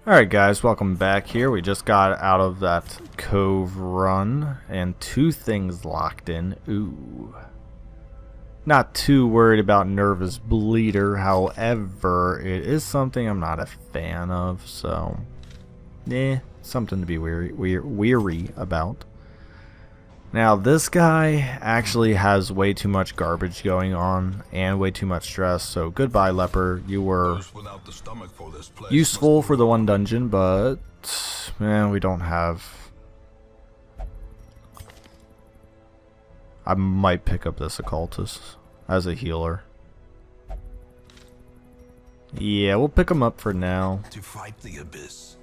Alright guys, welcome back here. We just got out of that cove run and two things locked in. Ooh. Not too worried about Nervous Bleeder, however, it is something I'm not a fan of, so something to be weary about. Now this guy actually has way too much garbage going on and way too much stress, so goodbye leper, you were useful for the one dungeon, but man, we don't have... I might pick up this occultist as a healer. Yeah, we'll pick him up for now. To fight the abyss.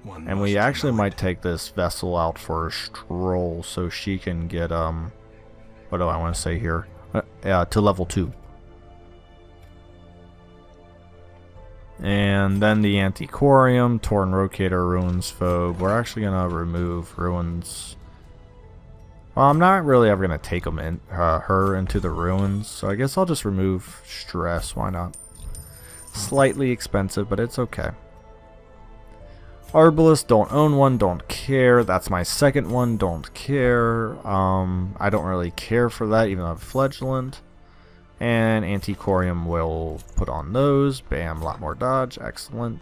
And we actually might take this vessel out for a stroll so she can get, what do I want to say here? To level 2. And then the Antiquarium, Torn Rocator, Ruins Phobe. We're actually going to remove Ruins. Well, I'm not really ever going to take her into the Ruins, so I guess I'll just remove Stress. Why not? Slightly expensive, but it's okay. Arbalest, don't own one, don't care. That's my second one, don't care. I don't really care for that, even though I have Fledgland. And Antiquarium will put on those. Bam, a lot more dodge, excellent.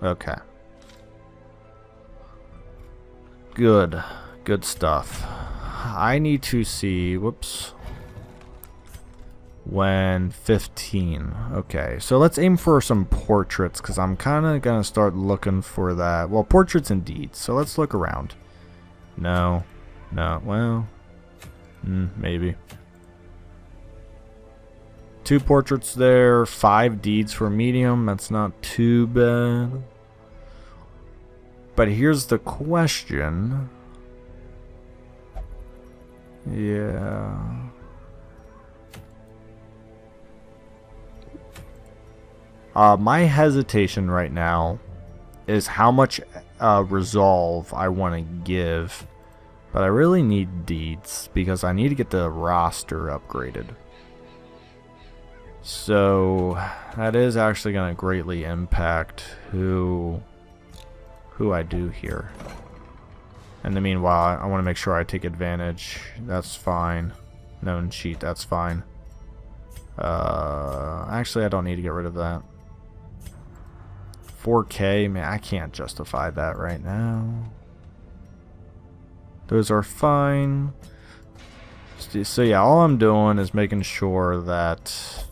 Okay. Good stuff. I need to see, whoops. When 15. Okay, so let's aim for some portraits because I'm kind of going to start looking for that. Well, portraits indeed. So let's look around. No. Well, maybe. 2 portraits there. 5 deeds for medium. That's not too bad. But here's the question. Yeah. My hesitation right now is how much resolve I want to give, but I really need deeds because I need to get the roster upgraded. So that is actually going to greatly impact who I do here. In the meanwhile, I want to make sure I take advantage. That's fine. Known cheat, that's fine. Actually, I don't need to get rid of that. 4K, man, I can't justify that right now. Those are fine. So yeah, all I'm doing is making sure that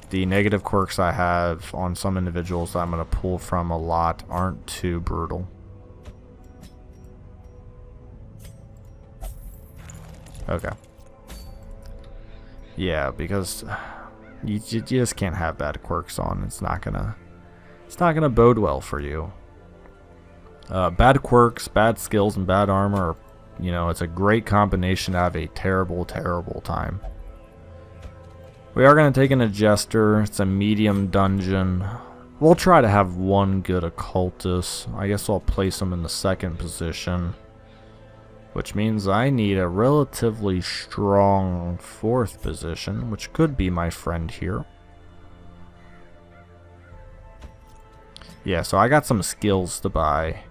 the negative quirks I have on some individuals that I'm going to pull from a lot aren't too brutal. Okay. Yeah, because you just can't have bad quirks on. It's not gonna bode well for you. Bad quirks, bad skills, and bad armor, you know, it's a great combination to have a terrible time. We are going to take an Adjuster. It's a medium dungeon. We'll try to have one good occultist. I guess I'll place him in the 2nd position, which means I need a relatively strong 4th position, which could be my friend here. Yeah, so I got some skills to buy.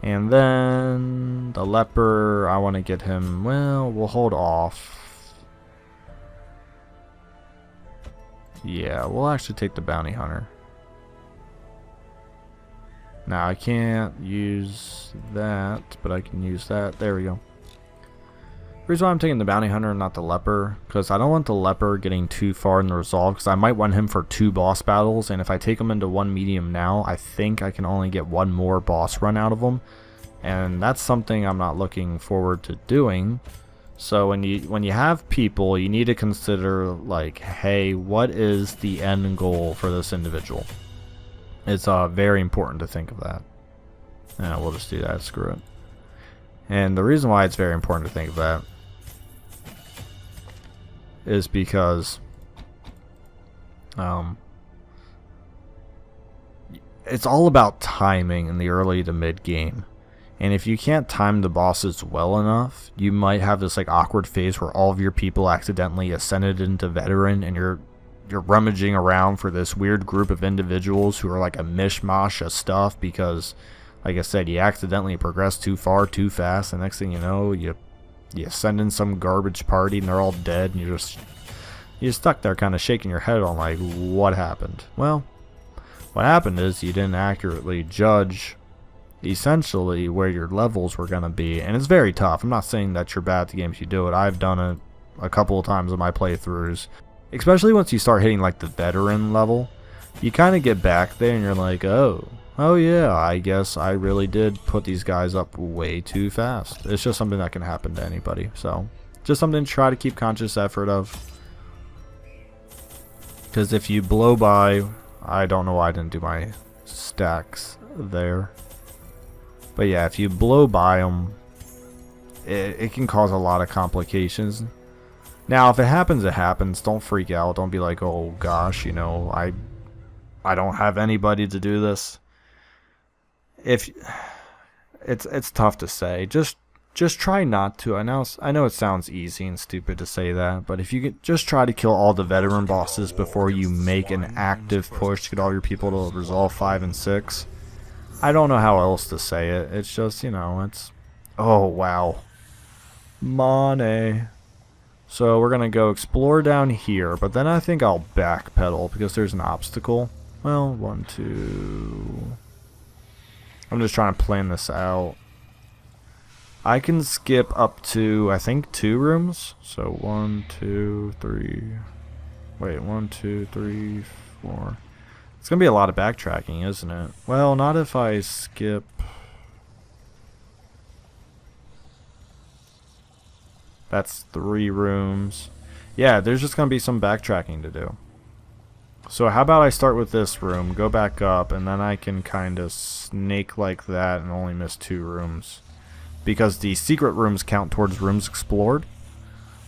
And then the leper, I want to get him, well, we'll hold off. Yeah, we'll actually take the bounty hunter. Now I can't use that, but I can use that. There we go. The reason why I'm taking the bounty hunter and not the leper, because I don't want the leper getting too far in the resolve, because I might want him for 2 boss battles, and if I take him into 1 medium now, I think I can only get 1 more boss run out of him, and that's something I'm not looking forward to doing. So when you have people, you need to consider, like, hey, what is the end goal for this individual? It's very important to think of that. Yeah, we'll just do that, screw it. And the reason why it's very important to think of that is because it's all about timing in the early to mid game. And if you can't time the bosses well enough, you might have this like awkward phase where all of your people accidentally ascended into veteran and you're you're rummaging around for this weird group of individuals who are like a mishmash of stuff because, like I said, you accidentally progress too far too fast, and next thing you know, you send in some garbage party and they're all dead, and you're stuck there kind of shaking your head on like, what happened? Well, what happened is you didn't accurately judge essentially where your levels were going to be, and it's very tough. I'm not saying that you're bad at the games you do it. I've done it a couple of times in my playthroughs, especially once you start hitting like the veteran level. You kind of get back there and you're like, oh yeah, I guess I really did put these guys up way too fast. It's just something that can happen to anybody, so just something to try to keep conscious effort of, because if you blow by, I don't know why I didn't do my stacks there. But yeah, if you blow by them, it can cause a lot of complications. Now, if it happens, it happens. Don't freak out. Don't be like, oh gosh, you know, I don't have anybody to do this. If it's tough to say, just try not to. I know it sounds easy and stupid to say that, but if you could just try to kill all the veteran bosses before you make an active push to get all your people to resolve 5 and 6. I don't know how else to say it. It's just, you know, it's... Oh, wow. Money. So we're going to go explore down here, but then I think I'll backpedal because there's an obstacle. Well, 1, 2... I'm just trying to plan this out. I can skip up to, I think, 2 rooms. So 1, 2, 3... Wait, 1, 2, 3, 4... It's going to be a lot of backtracking, isn't it? Well, not if I skip... That's 3 rooms. Yeah, there's just going to be some backtracking to do. So how about I start with this room, go back up, and then I can kind of snake like that and only miss 2 rooms. Because the secret rooms count towards rooms explored.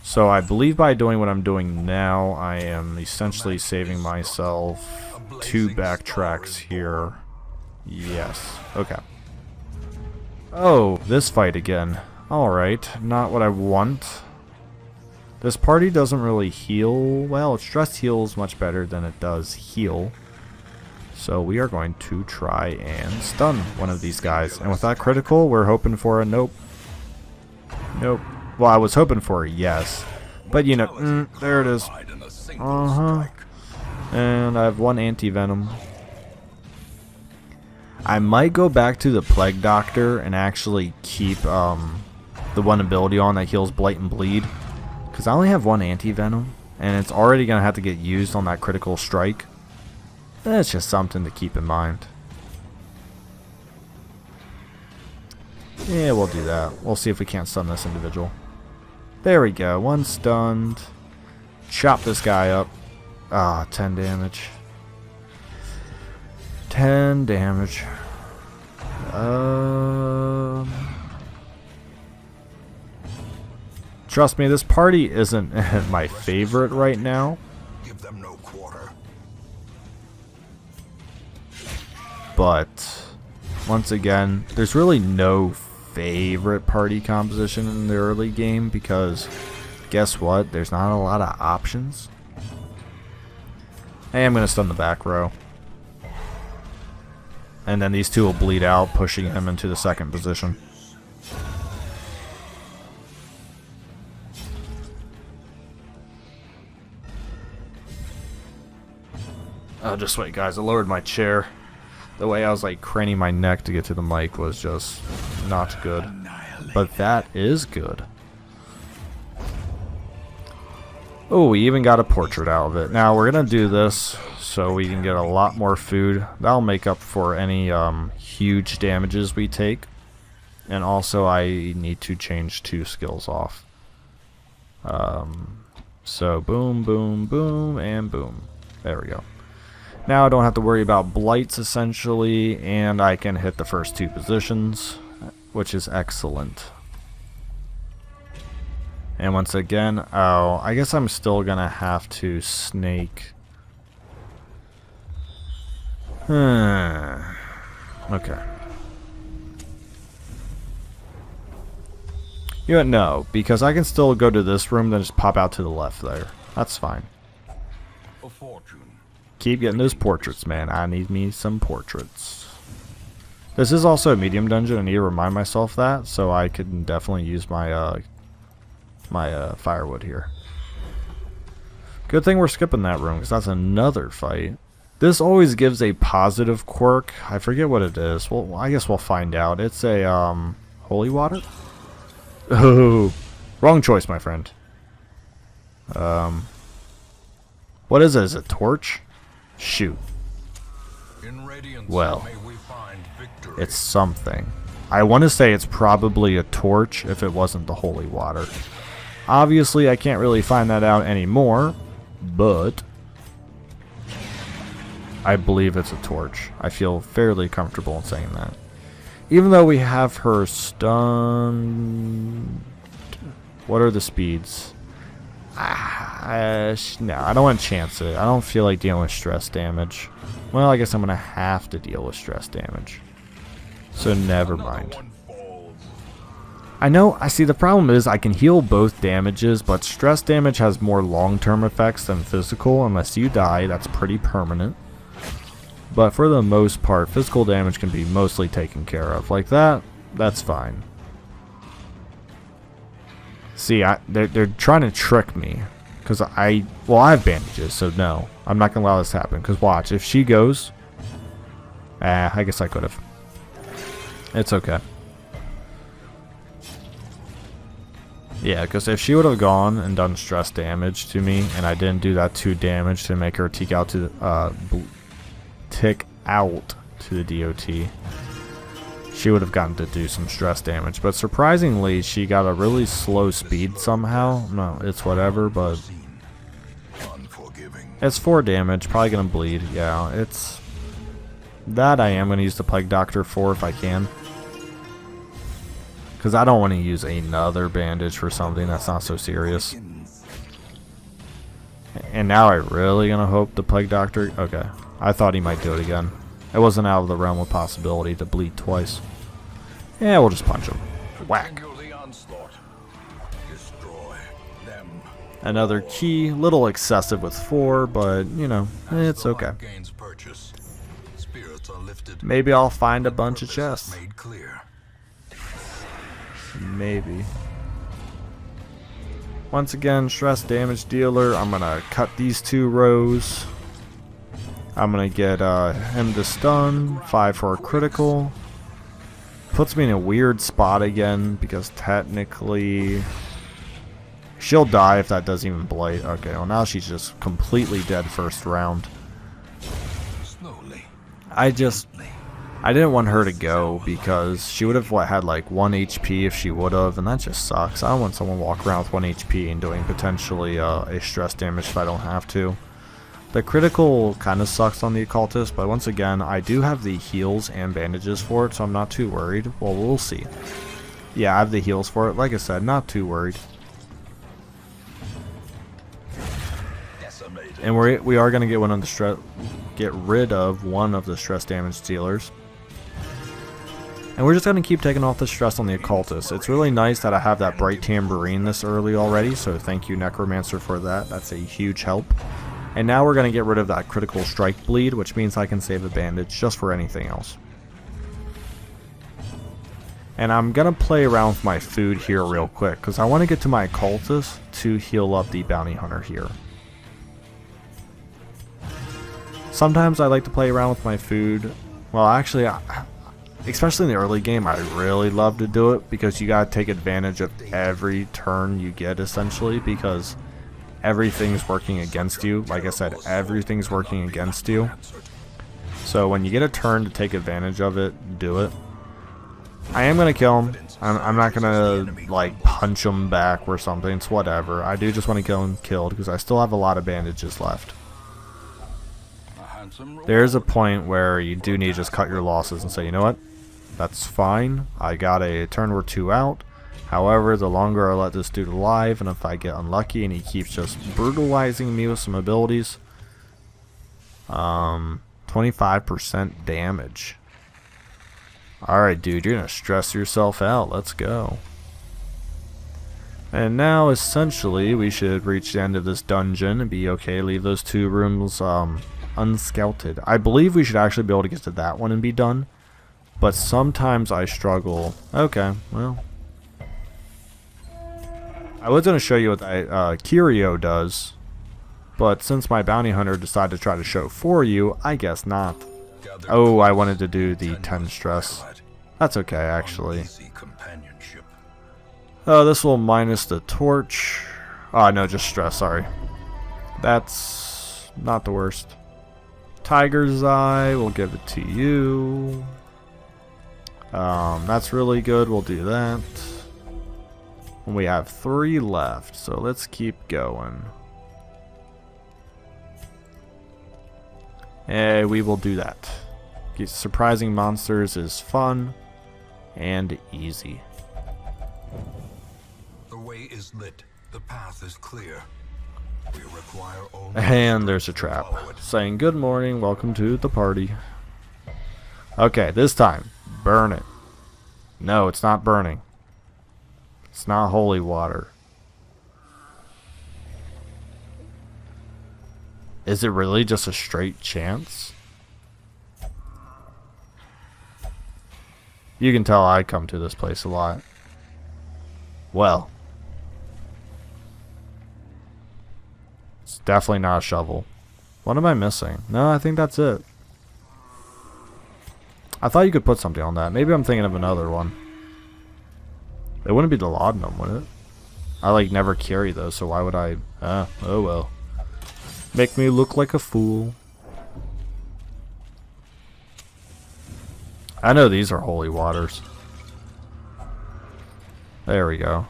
So I believe by doing what I'm doing now, I am essentially saving myself 2 backtracks here. Yes. Okay. Oh, this fight again. Alright, not what I want. This party doesn't really heal. Well, its stress heals much better than it does heal. So we are going to try and stun one of these guys. And with that critical, we're hoping for a nope. Nope. Well, I was hoping for a yes. But, you know, there it is. And I have 1 anti-venom. I might go back to the Plague Doctor and actually keep the one ability on that heals Blight and Bleed. Because I only have 1 anti-venom, and it's already going to have to get used on that critical strike. That's just something to keep in mind. Yeah, we'll do that. We'll see if we can't stun this individual. There we go. 1 stunned. Chop this guy up. Ah, 10 damage. 10 damage. Trust me, this party isn't my favorite right now. Give them no quarter. But once again, there's really no favorite party composition in the early game because guess what? There's not a lot of options. Hey, I'm going to stun the back row. And then these 2 will bleed out, pushing him into the 2nd position. Oh, just wait, guys. I lowered my chair. The way I was like craning my neck to get to the mic was just not good. But that is good. Oh, we even got a portrait out of it. Now we're gonna do this so we can get a lot more food. That'll make up for any huge damages we take. And also I need to change 2 skills off. So boom, boom, boom, and boom. There we go. Now I don't have to worry about blights essentially, and I can hit the first 2 positions, which is excellent. And once again, oh, I guess I'm still gonna have to snake. Okay. You know what, no, because I can still go to this room, then just pop out to the left there. That's fine. A fortune. Keep getting those portraits, man. I need me some portraits. This is also a medium dungeon. I need to remind myself that, so I can definitely use my firewood here. Good thing we're skipping that room, because that's another fight. This always gives a positive quirk. I forget what it is. Well, I guess we'll find out. It's a holy water. Oh, wrong choice, my friend. What is it? Is it torch? Shoot. In radiance, Well, may we find victory. it's something. I want to say it's probably a torch if it wasn't the holy water. Obviously, I can't really find that out anymore, but I believe it's a torch. I feel fairly comfortable in saying that. Even though we have her stunned... What are the speeds? No, I don't want to chance it. I don't feel like dealing with stress damage. Well, I guess I'm going to have to deal with stress damage. So never mind. I know, I see the problem is I can heal both damages, but stress damage has more long-term effects than physical. Unless you die, that's pretty permanent. But for the most part, physical damage can be mostly taken care of. Like that, that's fine. See, they're trying to trick me. Because I have bandages, so no. I'm not going to allow this to happen. Because watch, if she goes... I guess I could have. It's okay. Yeah, because if she would have gone and done stress damage to me, and I didn't do that 2 damage to make her tick out to the DOT, she would have gotten to do some stress damage. But surprisingly, she got a really slow speed somehow. No, it's whatever, but it's 4 damage. Probably gonna bleed. Yeah, it's that I am gonna use the Plague Doctor for if I can. Because I don't want to use another bandage for something that's not so serious. And now I really gonna hope the Plague Doctor... Okay. I thought he might do it again. It wasn't out of the realm of possibility to bleed twice. Yeah, we'll just punch him. Whack. Another key. Little excessive with 4, but, you know, it's okay. Maybe I'll find a bunch of chests. Maybe. Once again, stress damage dealer. I'm gonna cut these 2 rows. I'm gonna get him to stun. 5 for a critical. Puts me in a weird spot again because technically she'll die if that doesn't even blight. Okay, well now she's just completely dead first round. I didn't want her to go because she would have had like 1 HP if she would have, and that just sucks. I don't want someone to walk around with 1 HP and doing potentially a stress damage if I don't have to. The critical kind of sucks on the occultist, but once again, I do have the heals and bandages for it, so I'm not too worried. Well, we'll see. Yeah, I have the heals for it. Like I said, not too worried. And we are gonna get rid of one of the stress damage dealers. And we're just going to keep taking off the stress on the occultist. It's really nice that I have that bright tambourine this early already, so thank you Necromancer for that. That's a huge help. And now we're going to get rid of that critical strike bleed, which means I can save a bandage just for anything else. And I'm going to play around with my food here real quick, because I want to get to my occultist to heal up the bounty hunter here. Sometimes I like to play around with my food. Well, actually, especially in the early game, I really love to do it because you gotta take advantage of every turn you get, essentially, because everything's working against you. Like I said, everything's working against you. So when you get a turn to take advantage of it, do it. I am gonna kill him. I'm not gonna like punch him back or something. It's whatever. I do just want to kill him killed because I still have a lot of bandages left. There's a point where you do need to just cut your losses and say, you know what? That's fine. I got a turn or 2 out. However, the longer I let this dude alive, and if I get unlucky and he keeps just brutalizing me with some abilities, 25% damage. Alright, dude, you're gonna stress yourself out. Let's go. And now, essentially, we should reach the end of this dungeon and be okay. Leave those 2 rooms unscouted. I believe we should actually be able to get to that one and be done. But sometimes I struggle. Okay, well. I was going to show you what Kirio does. But since my bounty hunter decided to try to show for you, I guess not. Oh, I wanted to do the 10 stress. That's okay, actually. Oh, this will minus the torch. Oh, no, just stress, sorry. That's not the worst. Tiger's Eye, we'll give it to you. That's really good, we'll do that. And we have 3 left, so let's keep going. And we will do that. Surprising monsters is fun and easy. The way is lit. The path is clear. We require only And there's a trap saying good morning, welcome to the party. Okay, this time, burn it. No, it's not burning. It's not holy water. Is it really just a straight chance? You can tell I come to this place a lot. Well. It's definitely not a shovel. What am I missing? No, I think that's it. I thought you could put something on that. Maybe I'm thinking of another one. It wouldn't be the laudanum, would it? I like never carry those, so why would I? Oh well. Make me look like a fool. I know these are holy waters. There we go.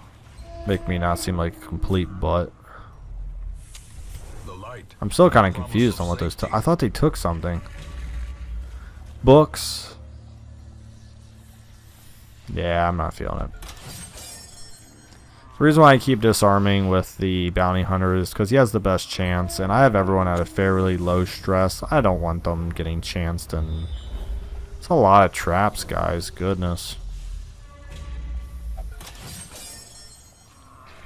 Make me not seem like a complete butt. I'm still kind of confused on what those took. I thought they took something. Books. Yeah, I'm not feeling it. The reason why I keep disarming with the bounty hunter is because he has the best chance, and I have everyone at a fairly low stress. I don't want them getting chanced, and it's a lot of traps, guys. Goodness.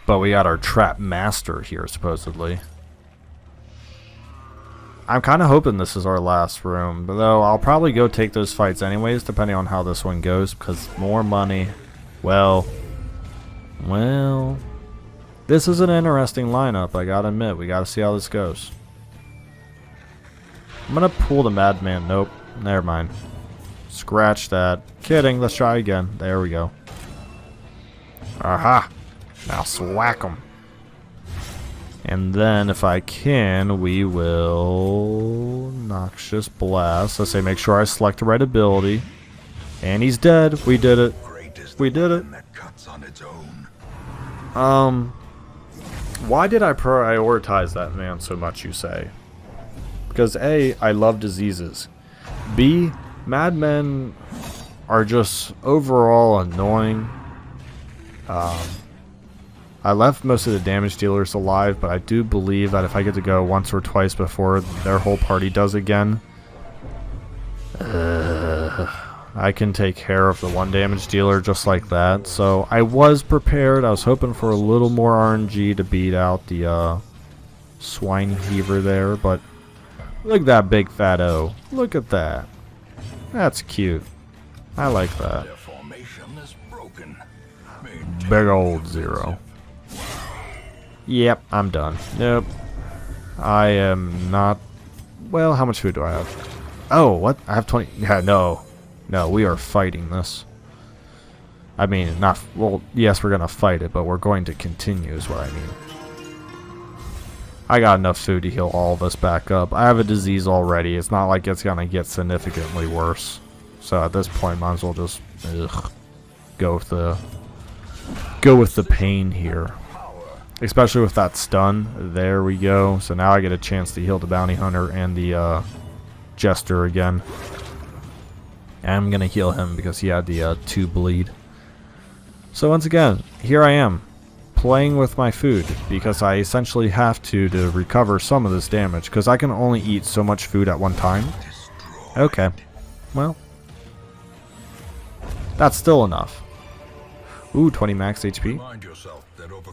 But we got our trap master here, supposedly. I'm kind of hoping this is our last room, but though I'll probably go take those fights anyways, depending on how this one goes, because more money. Well, this is an interesting lineup, I gotta admit. We gotta see how this goes. I'm gonna pull the madman. Nope, never mind. Scratch that. Kidding, let's try again. There we go. Aha! Now swack them. And then, if I can, we will Noxious Blast. Let's say make sure I select the right ability. And he's dead. We did it. We did it. Why did I prioritize that man so much, you say? Because A, I love diseases. B, madmen are just overall annoying. I left most of the damage dealers alive, but I do believe that if I get to go once or twice before their whole party does again, I can take care of the one damage dealer just like that. So I was prepared. I was hoping for a little more RNG to beat out the swine heaver there, but look at that big fat O. Look at that. That's cute. I like that. Big old 0. Yep, I'm done. Nope. I am not... Well, how much food do I have? Oh, what? I have 20... Yeah, no. No, we are fighting this. I mean, not... Well, yes, we're going to fight it, but we're going to continue is what I mean. I got enough food to heal all of us back up. I have a disease already. It's not like it's going to get significantly worse. So at this point, might as well just... go with the pain here. Especially with that stun. There we go. So now I get a chance to heal the bounty hunter and the jester again. And I'm going to heal him because he had the 2 bleed. So once again, here I am. Playing with my food. Because I essentially have to recover some of this damage. Because I can only eat so much food at one time. Okay. Well. That's still enough. Ooh, 20 max HP.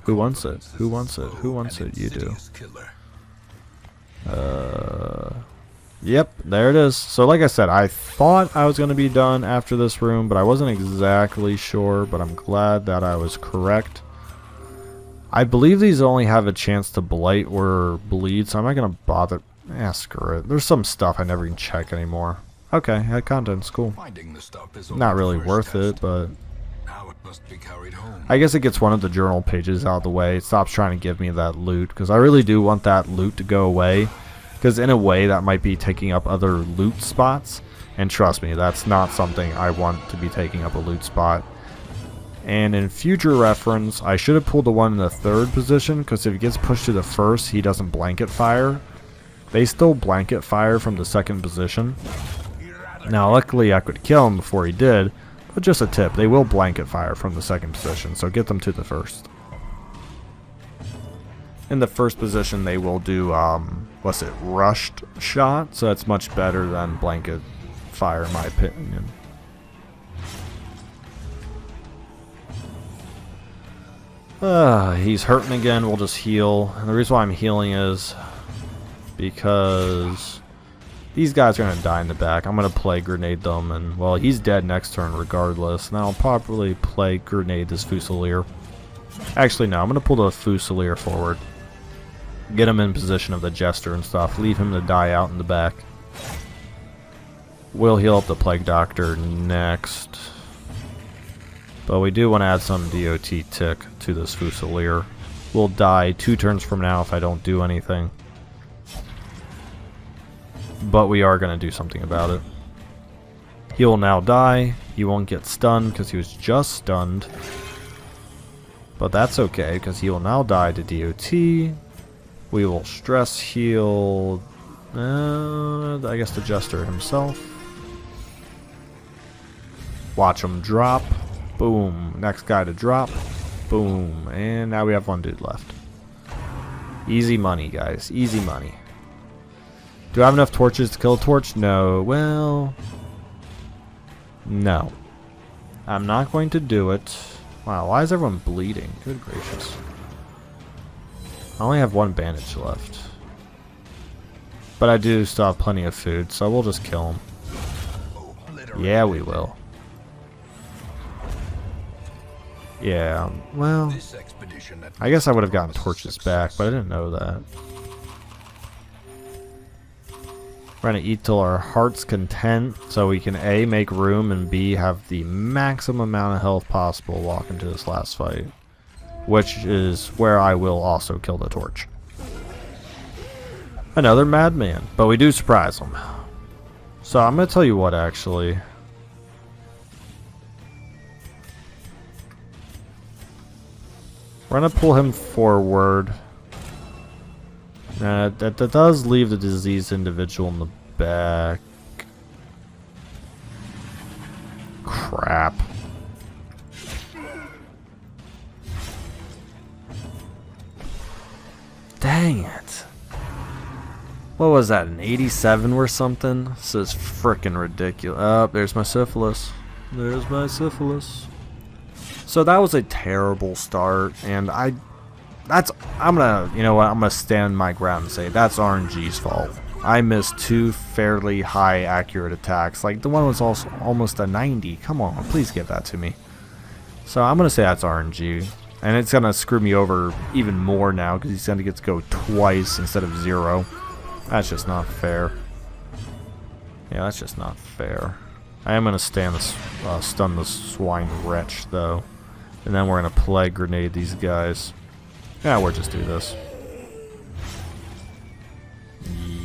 Who wants it? Who wants it? Who wants it? You do. Yep, there it is. So like I said, I thought I was going to be done after this room, but I wasn't exactly sure, but I'm glad that I was correct. I believe these only have a chance to blight or bleed, so I'm not going to bother. Screw it. There's some stuff I never even check anymore. Okay, head contents, cool. Not really worth it, but I guess it gets one of the journal pages out of the way. It stops trying to give me that loot, because I really do want that loot to go away. Because in a way, that might be taking up other loot spots. And trust me, that's not something I want to be taking up a loot spot. And in future reference, I should have pulled the one in the 3rd position, because if he gets pushed to the 1st, he doesn't blanket fire. They still blanket fire from the 2nd position. Now, luckily, I could kill him before he did. But just a tip, they will blanket fire from the 2nd position, so get them to the 1st. In the 1st position, they will do, what's it, rushed shot, so it's much better than blanket fire, in my opinion. He's hurting again, we'll just heal. And the reason why I'm healing is because these guys are going to die in the back. I'm going to play grenade them, and, well, he's dead next turn regardless. And I'll probably play grenade this Fusilier. Actually, no, I'm going to pull the Fusilier forward. Get him in position of the Jester and stuff. Leave him to die out in the back. We'll heal up the Plague Doctor next. But we do want to add some DOT tick to this Fusilier. We'll die 2 turns from now if I don't do anything. But we are going to do something about it. He will now die. He won't get stunned because he was just stunned. But that's okay because he will now die to DOT. We will stress heal, I guess the Jester himself. Watch him drop. Boom. Next guy to drop. Boom. And now we have 1 dude left. Easy money, guys. Easy money. Do I have enough torches to kill a torch? No. Well, no. I'm not going to do it. Wow, why is everyone bleeding? Good gracious. I only have 1 bandage left. But I do still have plenty of food, so we'll just kill him. Yeah, we will. Yeah, well, I guess I would have gotten torches back, but I didn't know that. We're going to eat till our heart's content, so we can A, make room, and B, have the maximum amount of health possible walk into this last fight. Which is where I will also kill the torch. Another madman, but we do surprise him. So I'm going to tell you what, actually. We're going to pull him forward. That does leave the diseased individual in the back. Crap. Dang it. What was that, an 87 or something? This is frickin' ridiculous. Oh, there's my syphilis. There's my syphilis. So that was a terrible start, and I'm gonna, you know what, I'm gonna stand my ground and say that's RNG's fault. I missed 2 fairly high accurate attacks. Like, the one was also almost a 90. Come on, please give that to me. So I'm gonna say that's RNG. And it's gonna screw me over even more now because he's gonna get to go twice instead of 0. That's just not fair. Yeah, that's just not fair. I am gonna stun the swine wretch though, and then we're gonna plague grenade these guys. Yeah, we'll just do this.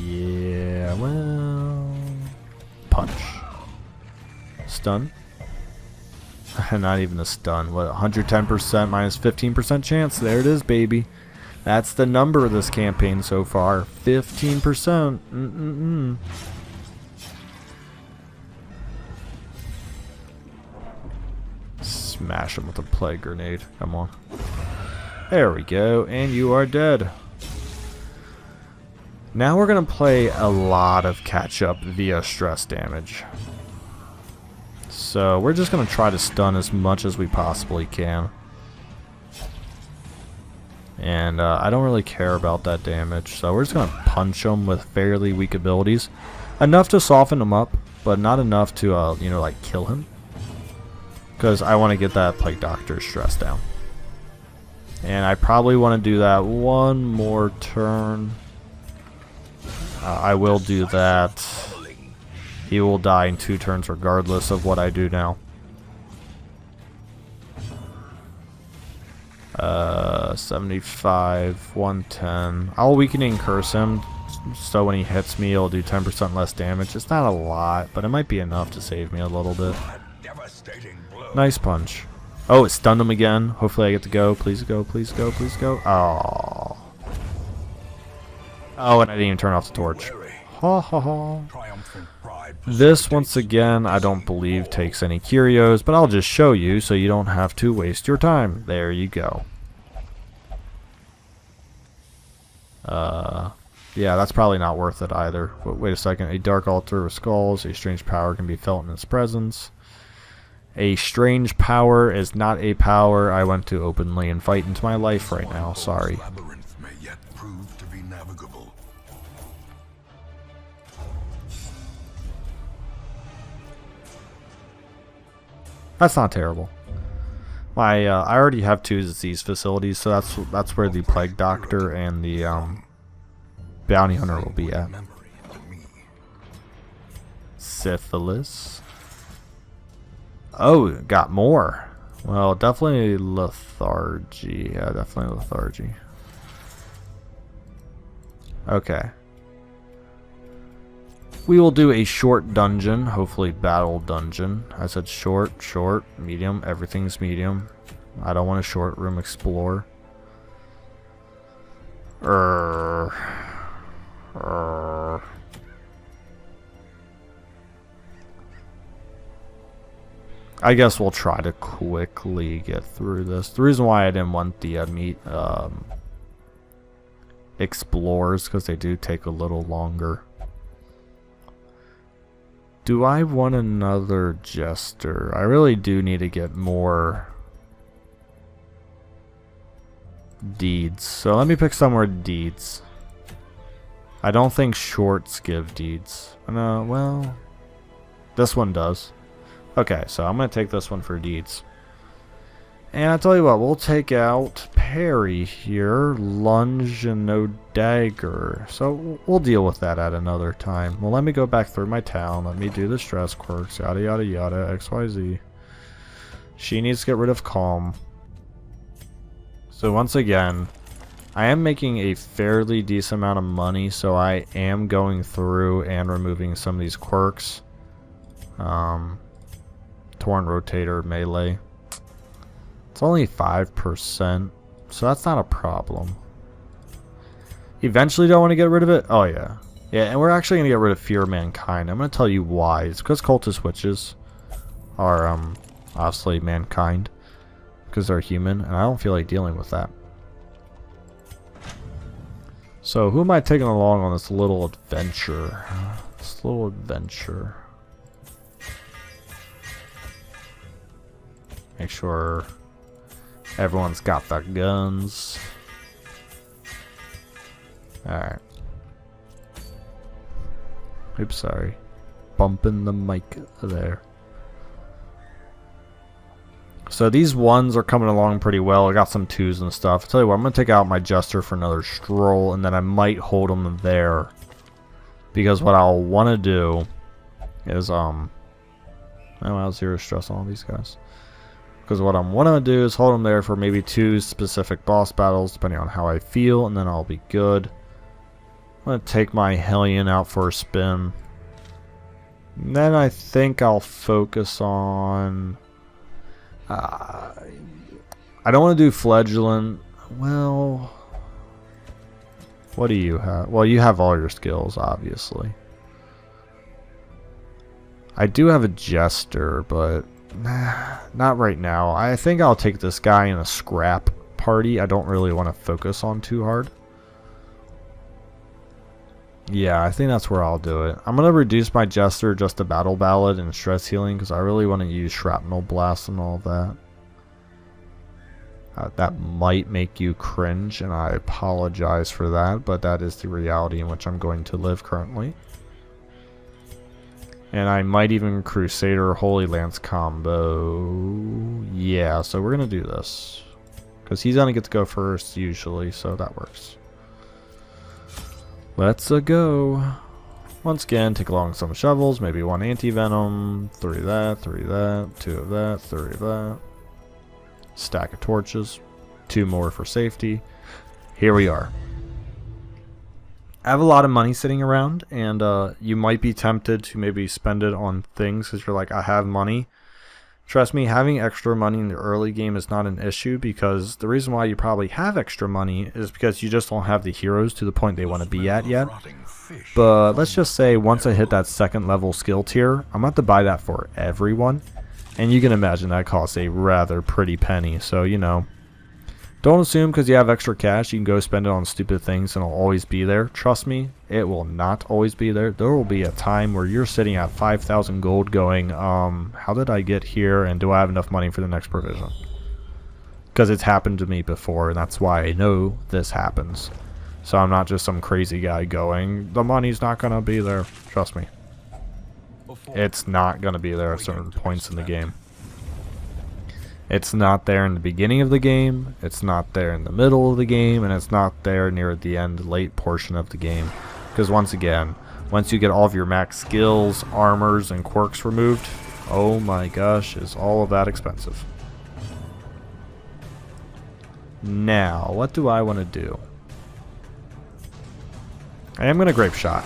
Yeah, well, punch, stun. Not even a stun. What, 110% minus 15% chance? There it is, baby. That's the number of this campaign so far. 15%. Smash him with a plague grenade. Come on. There we go. And you are dead. Now we're going to play a lot of catch up via stress damage. So we're just going to try to stun as much as we possibly can. And I don't really care about that damage, so we're just going to punch him with fairly weak abilities. Enough to soften him up, but not enough to, you know, like, kill him. Because I want to get that Plague Doctor stress down. And I probably want to do that one more turn. I will do that. He will die in 2 turns regardless of what I do now. 75, 110. I'll Weakening Curse him, so when he hits me, it'll do 10% less damage. It's not a lot, but it might be enough to save me a little bit. Nice punch. Oh, it stunned him again. Hopefully I get to go. Please go, please go, please go. Oh. Oh, and I didn't even turn off the torch. Ha ha ha. This, once again, I don't believe takes any curios, but I'll just show you so you don't have to waste your time. There you go. Yeah, that's probably not worth it either. But wait a second. A Dark Altar with Skulls. A strange power can be felt in its presence. A strange power is not a power I want to openly invite into my life right now. Sorry. That's not terrible. I already have 2 disease facilities, so that's where the Plague Doctor and the Bounty Hunter will be at. Syphilis. Oh, got more. Well, definitely lethargy. Yeah, definitely lethargy. Okay. We will do a short dungeon, hopefully battle dungeon. I said short, short, medium, everything's medium. I don't want a short room explore. I guess we'll try to quickly get through this. The reason why I didn't want the explorers, because they do take a little longer. Do I want another Jester? I really do need to get more deeds. So let me pick somewhere deeds. I don't think shorts give deeds. No, well, this one does. Okay, so I'm going to take this one for deeds. And I'll tell you what, we'll take out parry here, lunge, and no dagger. So we'll deal with that at another time. Well, let me go back through my town. Let me do the stress quirks, yada yada yada, XYZ. She needs to get rid of calm. So once again, I am making a fairly decent amount of money, so I am going through and removing some of these quirks. Torn Rotator, melee. It's only 5%, so that's not a problem. Eventually don't want to get rid of it? Oh yeah. Yeah, and we're actually going to get rid of Fear of Mankind. I'm going to tell you why. It's because Cultist Witches are obviously mankind. Because they're human, and I don't feel like dealing with that. So who am I taking along on this little adventure? This little adventure. Make sure everyone's got their guns. Alright. Oops, sorry. Bumping the mic there. So these ones are coming along pretty well. I got some 2s and stuff. I'll tell you what, I'm going to take out my Jester for another stroll, and then I might hold them there. Because what I'll want to do is, I'll 0 stress on all these guys. Because what I'm want to do is hold them there for maybe 2 specific boss battles, depending on how I feel, and then I'll be good. I'm going to take my Hellion out for a spin. And then I think I'll focus on... I don't want to do Flagellant. Well, what do you have? Well, you have all your skills, obviously. I do have a Jester, but not right now. I think I'll take this guy in a scrap party. I don't really want to focus on too hard. Yeah, I think that's where I'll do it. I'm going to reduce my Jester just to Battle Ballad and Stress Healing because I really want to use Shrapnel Blast and all of that. That might make you cringe, and I apologize for that, but that is the reality in which I'm going to live currently. And I might even Crusader Holy Lance combo. Yeah, so we're going to do this. Because he's going to get to go first usually, so that works. Let's go. Once again, take along some shovels, maybe 1 anti-venom, 3 of that, 3 of that, 2 of that, 3 of that. Stack of torches, 2 more for safety. Here we are. I have a lot of money sitting around, and you might be tempted to maybe spend it on things because you're like, I have money. Trust me, having extra money in the early game is not an issue, because the reason why you probably have extra money is because you just don't have the heroes to the point they want to be at yet. But let's just say once I hit that 2nd level skill tier, I'm going to have to buy that for everyone. And you can imagine that costs a rather pretty penny. So, you know, don't assume because you have extra cash you can go spend it on stupid things and it'll always be there. Trust me, it will not always be there. There will be a time where you're sitting at 5,000 gold going, how did I get here, and do I have enough money for the next provision? Because it's happened to me before, and that's why I know this happens. So I'm not just some crazy guy going, the money's not going to be there. Trust me. It's not going to be there at certain points in the game. It's not there in the beginning of the game, it's not there in the middle of the game, and it's not there near the end, late portion of the game. Because once again, once you get all of your max skills, armors, and quirks removed, oh my gosh, is all of that expensive. Now, what do I want to do? I am going to Grape Shot.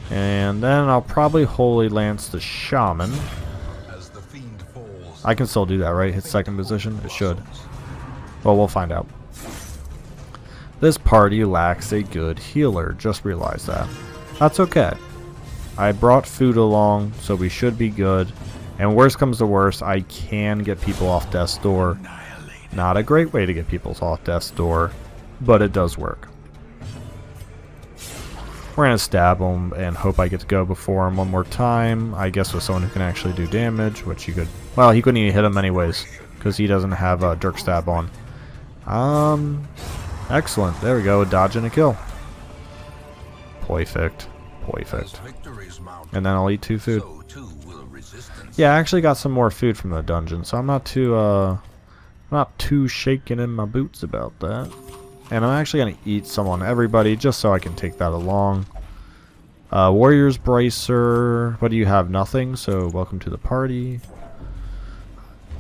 And then I'll probably Holy Lance the Shaman. I can still do that, right? Hit 2nd position? It should. Well, we'll find out. This party lacks a good healer. Just realize that. That's okay. I brought food along, so we should be good. And worst comes to worst, I can get people off death's door. Not a great way to get people off death's door, but it does work. We're going to stab him and hope I get to go before him one more time. I guess with someone who can actually do damage, which you could... Well, he couldn't even hit him anyways, because he doesn't have a Dirk Stab on. Excellent. There we go. Dodge and a kill. Perfect. Perfect. And then I'll eat 2 food. Yeah, I actually got some more food from the dungeon, so I'm not too shaken in my boots about that. And I'm actually going to eat some on everybody, just so I can take that along. Warrior's Bracer. What do you have? Nothing, so welcome to the party.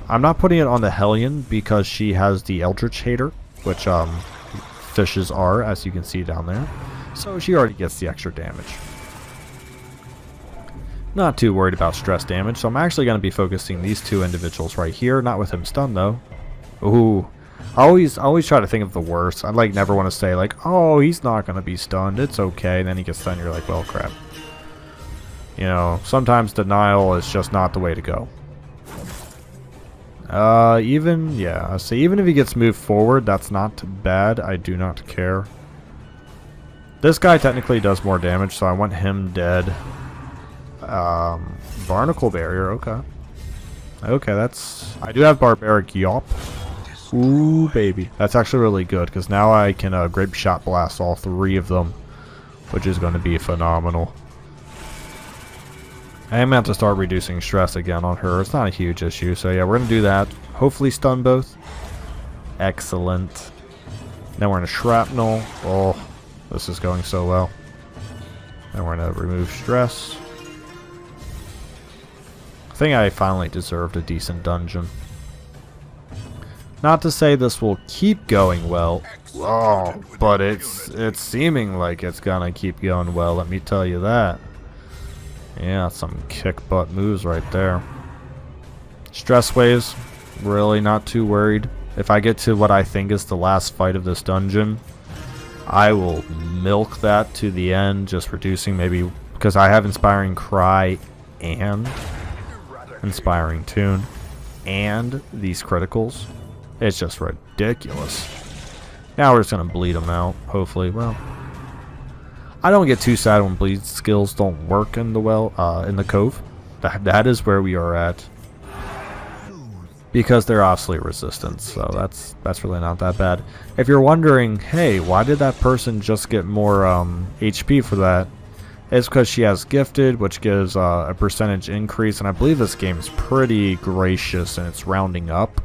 I'm not putting it on the Hellion, because she has the Eldritch Hater, which fishes are, as you can see down there. So she already gets the extra damage. Not too worried about stress damage, so I'm actually going to be focusing these 2 individuals right here. Not with him stunned, though. Ooh. I always try to think of the worst. I never want to say like, oh, he's not going to be stunned. It's okay. And then he gets stunned. You're like, well, crap. You know, sometimes denial is just not the way to go. Even if he gets moved forward, that's not bad. I do not care. This guy technically does more damage, so I want him dead. Barnacle Barrier. Okay. Okay, I do have Barbaric Yawp. Ooh, baby. That's actually really good, because now I can Grape Shot Blast all 3 of them, which is going to be phenomenal. I am going to have to start reducing stress again on her. It's not a huge issue, so yeah, we're going to do that. Hopefully stun both. Excellent. Then we're going to Shrapnel. Oh, this is going so well. Then we're going to remove stress. I think I finally deserved a decent dungeon. Not to say this will keep going well, but it's seeming like it's gonna keep going well, let me tell you that. Yeah, some kick butt moves right there. Stress waves, really not too worried. If I get to what I think is the last fight of this dungeon, I will milk that to the end, just reducing maybe, because I have Inspiring Cry and Inspiring Tune and these criticals. It's just ridiculous. Now we're just going to bleed them out, hopefully. Well, I don't get too sad when bleed skills don't work in the in the cove. That is where we are at. because they're obviously resistant, so that's really not that bad. If you're wondering, hey, why did that person just get more HP for that? It's because she has gifted, which gives a percentage increase, and I believe this game is pretty gracious and it's rounding up,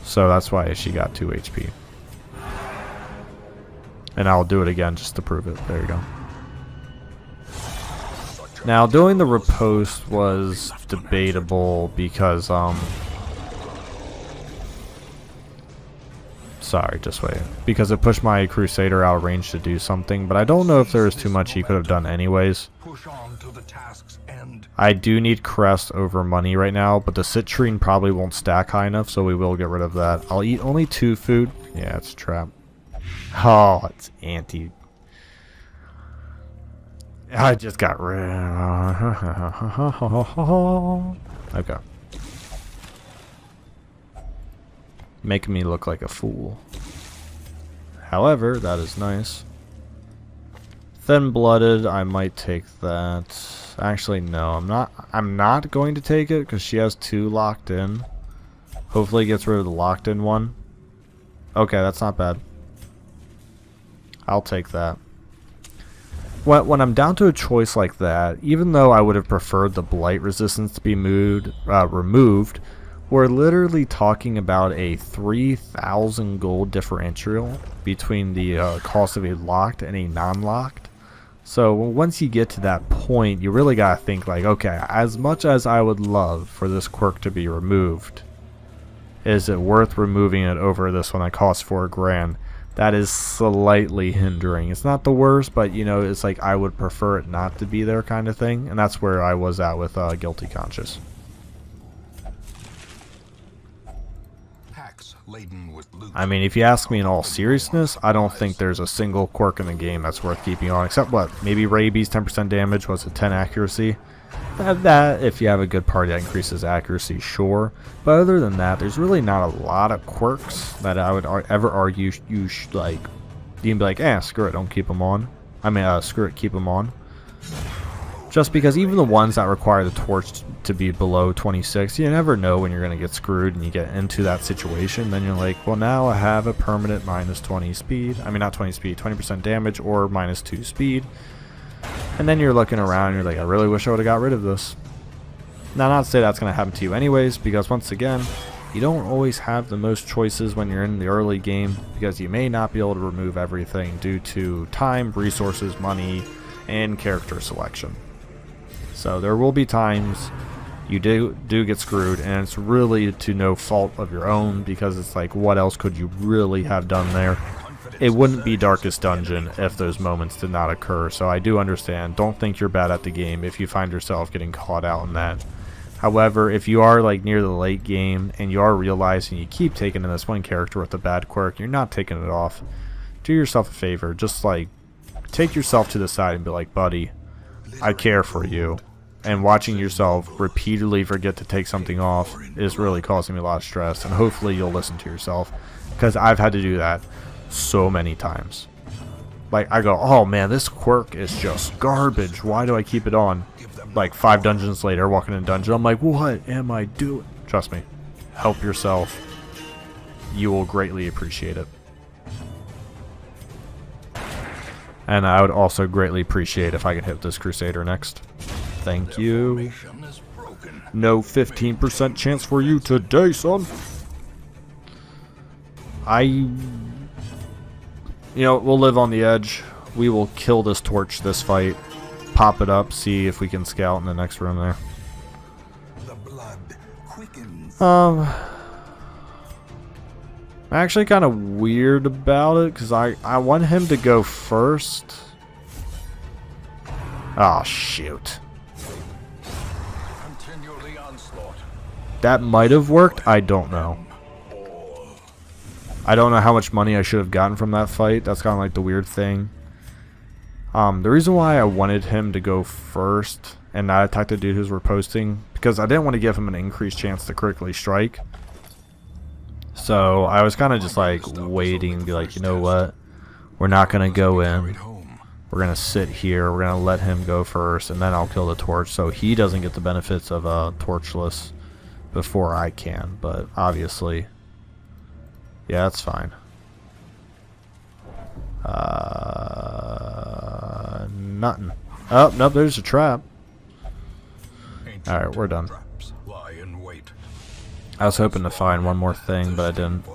so that's why she got 2 HP. And I'll do it again just to prove it. There you go. Now, doing the riposte was debatable because, sorry, just wait. Because it pushed my Crusader out of range to do something, but I don't know if there was too much he could have done anyways. I do need crest over money right now, but the citrine probably won't stack high enough, so we will get rid of that. I'll eat only 2 food. Yeah, it's a trap. Oh, it's anti. I just got rid. Okay. Making me look like a fool. However, that is nice. Thin-blooded, I might take that. Actually, no, I'm not going to take it because she has 2 locked in. Hopefully, it gets rid of the locked in one. Okay, that's not bad. I'll take that. When I'm down to a choice like that, even though I would have preferred the blight resistance to be removed, we're literally talking about a 3,000 gold differential between the cost of a locked and a non-locked. So once you get to that point, you really gotta think like, okay, as much as I would love for this quirk to be removed, is it worth removing it over this one that costs 4 grand? That is slightly hindering. It's not the worst, but you know, it's like I would prefer it not to be there kind of thing, and that's where I was at with Guilty Conscious. I mean, if you ask me in all seriousness, I don't think there's a single quirk in the game that's worth keeping on, except what? Maybe Rabies, 10% damage, was it 10 accuracy? That, if you have a good party that increases accuracy, sure. But other than that, there's really not a lot of quirks that I would ever argue you should, like, you can be like, eh, screw it, don't keep them on. I mean, screw it, keep them on. Just because even the ones that require the torch to be below 26, you never know when you're going to get screwed and you get into that situation. Then you're like, well, now I have a permanent minus 20 speed. I mean, not 20 speed, 20% damage or minus 2 speed. And then you're looking around and you're like, I really wish I would have got rid of this. Now, not to say that's going to happen to you anyways, because once again, you don't always have the most choices when you're in the early game, because you may not be able to remove everything due to time, resources, money, and character selection. So there will be times you do get screwed, and it's really to no fault of your own, because it's like, what else could you really have done there? It wouldn't be Darkest Dungeon if those moments did not occur, so I do understand. Don't think you're bad at the game if you find yourself getting caught out in that. However, if you are like near the late game and you are realizing you keep taking in this one character with a bad quirk, you're not taking it off, do yourself a favor. Just like take yourself to the side and be like, buddy, I care for you. And watching yourself repeatedly forget to take something off is really causing me a lot of stress, and hopefully you'll listen to yourself, because I've had to do that so many times. Like, I go, oh man, this quirk is just garbage, why do I keep it on? Like 5 dungeons later, walking in a dungeon, I'm like, what am I doing? Trust me, help yourself. You will greatly appreciate it. And I would also greatly appreciate if I could hit this Crusader next. Thank you. No 15% chance for you today, son. You know, we'll live on the edge. We will kill this torch this fight. Pop it up, see if we can scout in the next room there. The blood quickens. I'm actually kind of weird about it, because I want him to go first. Oh, shoot. That might have worked. I don't know. I don't know how much money I should have gotten from that fight. That's kind of like the weird thing. The reason why I wanted him to go first and not attack the dude who's riposting, because I didn't want to give him an increased chance to critically strike. So I was kind of just like waiting to be like, you know what? We're not going to go in. We're going to sit here. We're going to let him go first, and then I'll kill the torch so he doesn't get the benefits of torchless. before I can, but obviously, yeah, that's fine. Nothing. Oh, nope, there's a trap. Alright, we're done. I was hoping to find one more thing, but I didn't.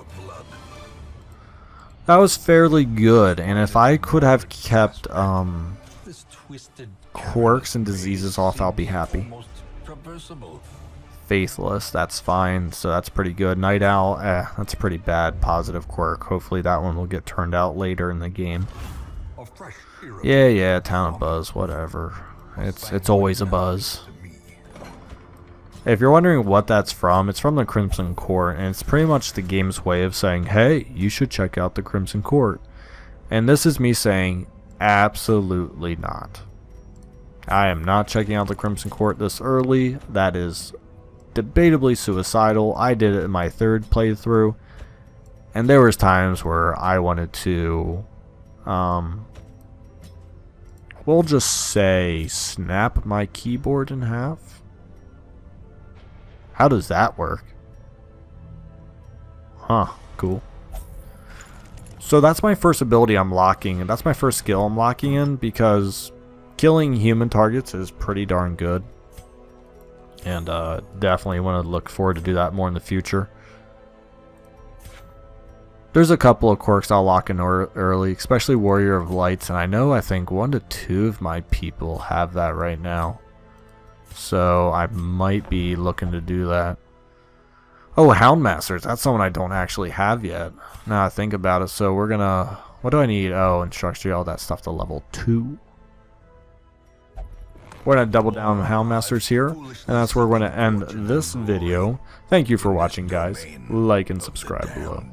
That was fairly good, and if I could have kept quirks and diseases off, I'll be happy. Faithless, that's fine, so that's pretty good. Night Owl, that's a pretty bad positive quirk. Hopefully that one will get turned out later in the game. Yeah, Town of Buzz, whatever. It's always a buzz. If you're wondering what that's from, it's from the Crimson Court, and it's pretty much the game's way of saying, hey, you should check out the Crimson Court. And this is me saying, absolutely not. I am not checking out the Crimson Court this early. That is debatably suicidal. I did it in my third playthrough, and there was times where I wanted to, we'll just say, snap my keyboard in half. How does that work? Huh, cool. So that's my first ability I'm locking, and that's my first skill I'm locking in, because killing human targets is pretty darn good. And definitely want to look forward to do that more in the future. There's a couple of quirks I'll lock in early, especially Warrior of Lights, and I think 1 to 2 of my people have that right now. So I might be looking to do that. Oh, Houndmasters, that's someone I don't actually have yet. Now I think about it, so we're gonna, what do I need? Oh, Instructor, all that stuff to level 2. We're going to double down on Houndmasters here, and that's where we're going to end this video. Thank you for watching, guys. Like and subscribe below.